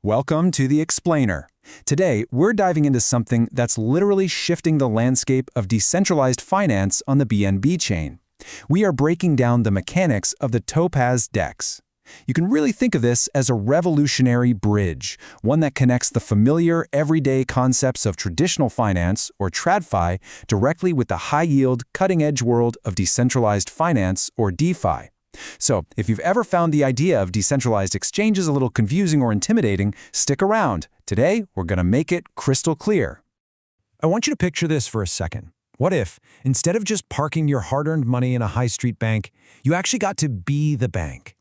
Welcome to The Explainer. Today, we're diving into something that's literally shifting the landscape of decentralized finance on the BNB chain. We are breaking down the mechanics of the Topaz DEX. You can really think of this as a revolutionary bridge, one that connects the familiar, everyday concepts of traditional finance, or TradFi, directly with the high-yield, cutting-edge world of decentralized finance, or DeFi. So, if you've ever found the idea of decentralized exchanges a little confusing or intimidating, stick around. Today, we're going to make it crystal clear. I want you to picture this for a second. What if, instead of just parking your hard-earned money in a high-street bank, you actually got to be the bank?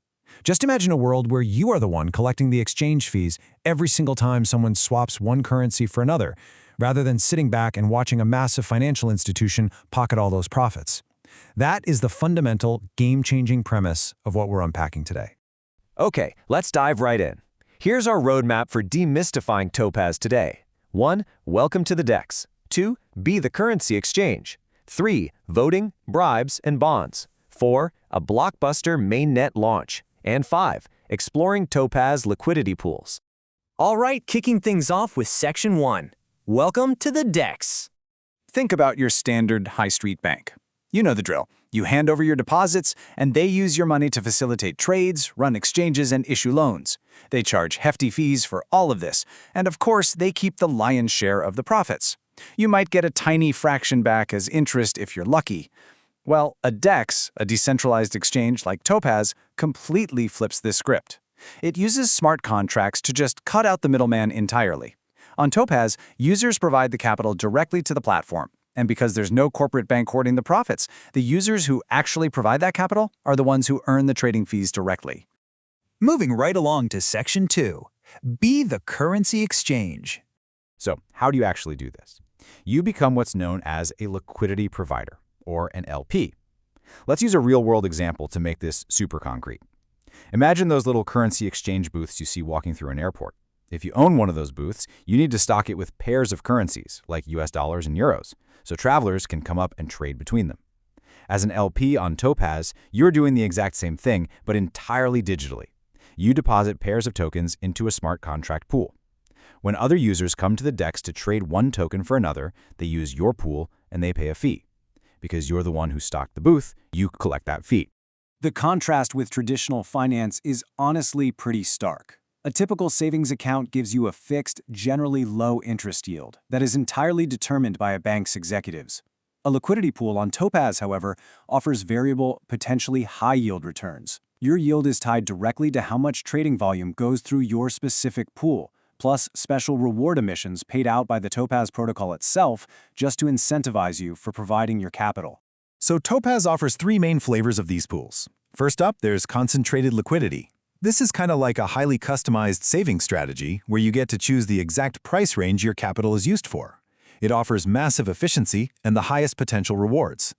Just imagine a world where you are the one collecting the exchange fees every single time someone swaps one currency for another, rather than sitting back and watching a massive financial institution pocket all those profits. That is the fundamental, game-changing premise of what we're unpacking today. Okay, let's dive right in. Here's our roadmap for demystifying Topaz today. 1. Welcome to the DEX. 2. Be the currency exchange. 3. Voting, bribes, and bonds. 4. A Blockbuster Mainnet launch. And 5. Exploring Topaz liquidity pools. All right, kicking things off with Section 1. Welcome to the DEX. Think about your standard high street bank. You know the drill. You hand over your deposits, and they use your money to facilitate trades, run exchanges, and issue loans. They charge hefty fees for all of this, and of course, they keep the lion's share of the profits. You might get a tiny fraction back as interest if you're lucky. Well, a DEX, a decentralized exchange like Topaz, completely flips this script. It uses smart contracts to just cut out the middleman entirely. On Topaz, users provide the capital directly to the platform. And because there's no corporate bank hoarding the profits, the users who actually provide that capital are the ones who earn the trading fees directly. Moving right along to Section 2. Be the currency exchange. So, how do you actually do this? You become what's known as a liquidity provider, or an LP. Let's use a real-world example to make this super concrete. Imagine those little currency exchange booths you see walking through an airport. If you own one of those booths, you need to stock it with pairs of currencies, like US dollars and euros, so travelers can come up and trade between them. As an LP on Topaz, you're doing the exact same thing, but entirely digitally. You deposit pairs of tokens into a smart contract pool. When other users come to the DEX to trade one token for another, they use your pool and they pay a fee. Because you're the one who stocked the booth, you collect that fee. The contrast with traditional finance is honestly pretty stark. A typical savings account gives you a fixed, generally low interest yield that is entirely determined by a bank's executives. A liquidity pool on Topaz, however, offers variable, potentially high-yield returns. Your yield is tied directly to how much trading volume goes through your specific pool, plus special reward emissions paid out by the Topaz protocol itself just to incentivize you for providing your capital. So Topaz offers three main flavors of these pools. First up, there's concentrated liquidity. This is kind of like a highly customized savings strategy where you get to choose the exact price range your capital is used for. It offers massive efficiency and the highest potential rewards.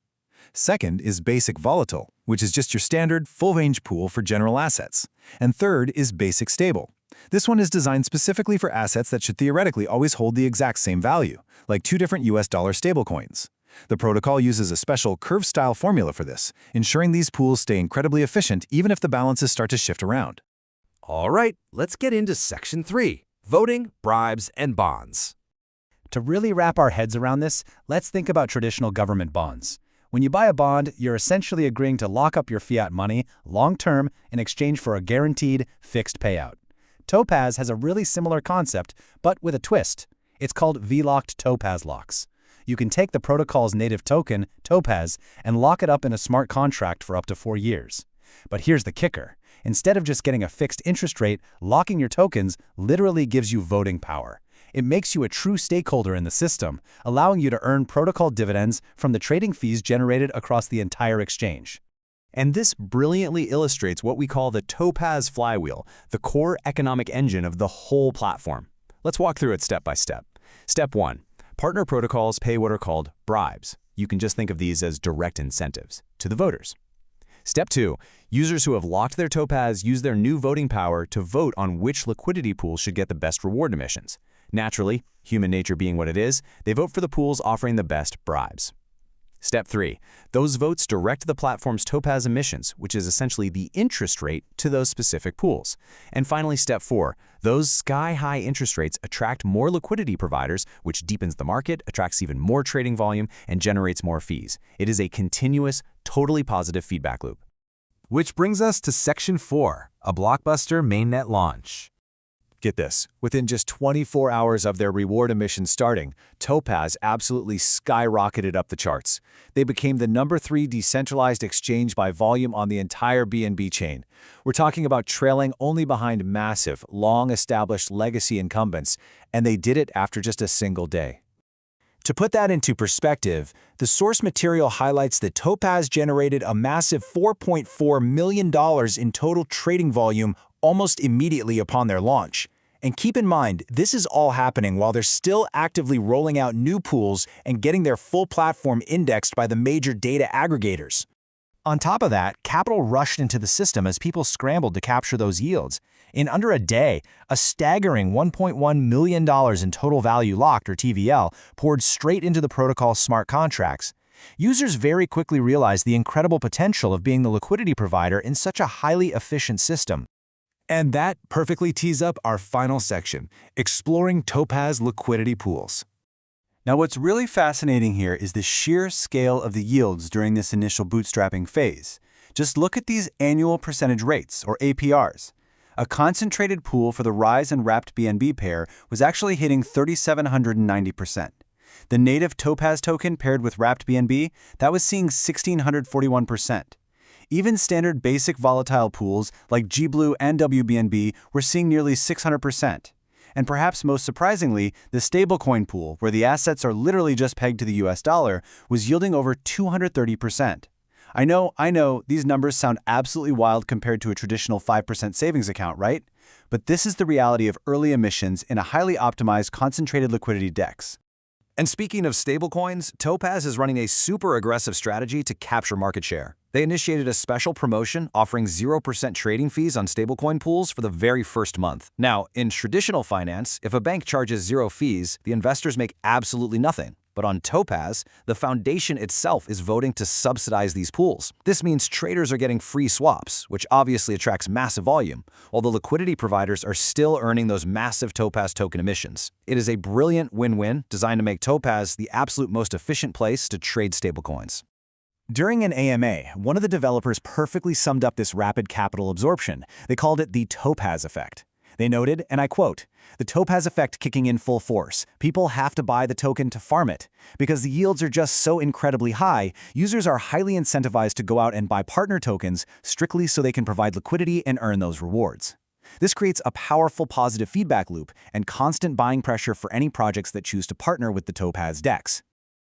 Second is basic volatile, which is just your standard full-range pool for general assets. And third is basic stable. This one is designed specifically for assets that should theoretically always hold the exact same value, like two different US dollar stablecoins. The protocol uses a special curve-style formula for this, ensuring these pools stay incredibly efficient even if the balances start to shift around. All right, let's get into Section 3. Voting, bribes, and bonds. To really wrap our heads around this, let's think about traditional government bonds. When you buy a bond, you're essentially agreeing to lock up your fiat money long-term in exchange for a guaranteed, fixed payout. Topaz has a really similar concept, but with a twist. It's called V-locked Topaz locks. You can take the protocol's native token, Topaz, and lock it up in a smart contract for up to 4 years. But here's the kicker. Instead of just getting a fixed interest rate, locking your tokens literally gives you voting power. It makes you a true stakeholder in the system, allowing you to earn protocol dividends from the trading fees generated across the entire exchange. And this brilliantly illustrates what we call the Topaz Flywheel, the core economic engine of the whole platform. Let's walk through it step by step. Step 1. Partner protocols pay what are called bribes. You can just think of these as direct incentives to the voters. Step 2. Users who have locked their Topaz use their new voting power to vote on which liquidity pool should get the best reward emissions. Naturally, human nature being what it is, they vote for the pools offering the best bribes. Step 3. Those votes direct the platform's Topaz emissions, which is essentially the interest rate, to those specific pools. And finally, Step 4. Those sky-high interest rates attract more liquidity providers, which deepens the market, attracts even more trading volume, and generates more fees. It is a continuous, totally positive feedback loop. Which brings us to Section 4, a Blockbuster mainnet launch. Get this, within just 24 hours of their reward emission starting, Topaz absolutely skyrocketed up the charts. They became the #3 decentralized exchange by volume on the entire BNB chain. We're talking about trailing only behind massive, long-established legacy incumbents, and they did it after just a single day. To put that into perspective, the source material highlights that Topaz generated a massive $4.4 million in total trading volume almost immediately upon their launch. And keep in mind, this is all happening while they're still actively rolling out new pools and getting their full platform indexed by the major data aggregators. On top of that, capital rushed into the system as people scrambled to capture those yields. In under a day, a staggering $1.1 million in total value locked, or TVL, poured straight into the protocol's smart contracts. Users very quickly realized the incredible potential of being the liquidity provider in such a highly efficient system. And that perfectly tees up our final section, exploring Topaz liquidity pools. Now, what's really fascinating here is the sheer scale of the yields during this initial bootstrapping phase. Just look at these annual percentage rates, or APRs. A concentrated pool for the Rise and Wrapped BNB pair was actually hitting 3,790%. The native Topaz token paired with Wrapped BNB, that was seeing 1,641%. Even standard basic volatile pools like GBlue and WBNB were seeing nearly 600%. And perhaps most surprisingly, the stablecoin pool, where the assets are literally just pegged to the US dollar, was yielding over 230%. I know, these numbers sound absolutely wild compared to a traditional 5% savings account, right? But this is the reality of early emissions in a highly optimized concentrated liquidity DEX. And speaking of stablecoins, Topaz is running a super aggressive strategy to capture market share. They initiated a special promotion offering 0% trading fees on stablecoin pools for the very first month. Now, in traditional finance, if a bank charges 0 fees, the investors make absolutely nothing. But on Topaz, the foundation itself is voting to subsidize these pools. This means traders are getting free swaps, which obviously attracts massive volume, while the liquidity providers are still earning those massive Topaz token emissions. It is a brilliant win-win designed to make Topaz the absolute most efficient place to trade stablecoins. During an AMA, one of the developers perfectly summed up this rapid capital absorption. They called it the Topaz Effect. They noted, and I quote, "The Topaz Effect kicking in full force. People have to buy the token to farm it. Because the yields are just so incredibly high, users are highly incentivized to go out and buy partner tokens strictly so they can provide liquidity and earn those rewards." This creates a powerful positive feedback loop and constant buying pressure for any projects that choose to partner with the Topaz DEX.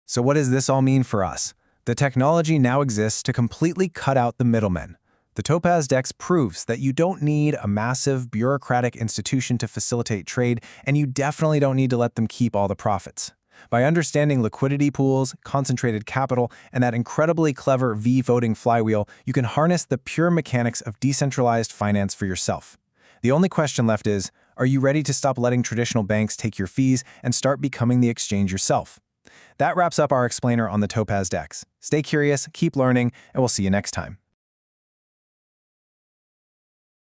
So what does this all mean for us? The technology now exists to completely cut out the middlemen. The Topaz DEX proves that you don't need a massive bureaucratic institution to facilitate trade, and you definitely don't need to let them keep all the profits. By understanding liquidity pools, concentrated capital, and that incredibly clever V-voting flywheel, you can harness the pure mechanics of decentralized finance for yourself. The only question left is, are you ready to stop letting traditional banks take your fees and start becoming the exchange yourself? That wraps up our explainer on the Topaz DEX. Stay curious, keep learning, and we'll see you next time.